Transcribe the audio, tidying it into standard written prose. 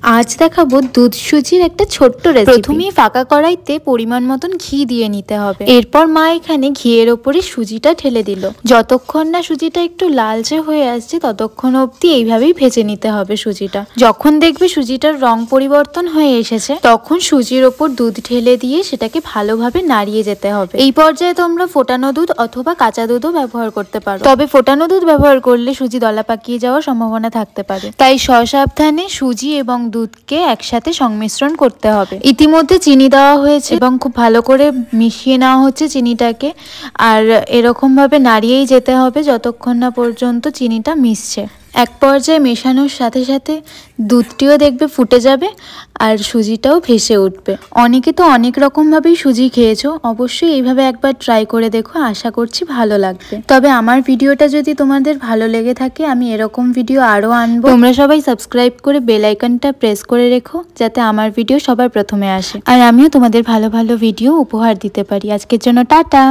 আজ দেখাবো দুধ সুজির একটা ছোট্ট রেসিপি। প্রথমেই ফাঁকা কড়াইতে পরিমাণ মতন ঘি দিয়ে নিতে হবে। এরপর মা এখানে ঘিয়ের ওপরে সুজিটা ঢেলে দিল। যতক্ষণ না সুজিটা একটু লালচে হয়ে আসছে ততক্ষণ অবধি এইভাবেই ভেজে নিতে হবে সুজিটা। যখন দেখবে সুজিটার রং পরিবর্তন হয়ে এসেছে তখন সুজির ওপর দুধ ঢেলে দিয়ে সেটাকে ভালোভাবে নাড়িয়ে যেতে হবে। এই পর্যায়ে তোমরা ফোটানো দুধ অথবা কাঁচা দুধও ব্যবহার করতে পারো, তবে ফোটানো দুধ ব্যবহার করলে সুজি দলা পাকিয়ে যাওয়ার সম্ভাবনা থাকতে পারে, তাই সসাবধানে সুজি এবং দুধকে একসাথে সংমিশ্রণ করতে হবে। ইতিমধ্যে চিনি দেওয়া হয়েছে এবং খুব ভালো করে মিশিয়ে নেওয়া হচ্ছে চিনিটাকে, আর এরকম ভাবে নাড়িয়েই যেতে হবে যতক্ষণ না পর্যন্ত চিনিটা মিশছে। এক পর্যায়ে মেশানোর সাথে সাথে দুধটিও দেখবে ফুটে যাবে আর সুজিটাও ভেসে উঠবে। অনেকে তো অনেক রকমভাবেই সুজি খেয়েছো, অবশ্যই এইভাবে একবার ট্রাই করে দেখো, আশা করছি ভালো লাগবে। তবে আমার ভিডিওটা যদি তোমাদের ভালো লেগে থাকে আমি এরকম ভিডিও আরও আনবো। তোমরা সবাই সাবস্ক্রাইব করে বেল আইকনটা প্রেস করে রেখো যাতে আমার ভিডিও সবার প্রথমে আসে আর আমিও তোমাদের ভালো ভালো ভিডিও উপহার দিতে পারি। আজকের জন্য টাটা।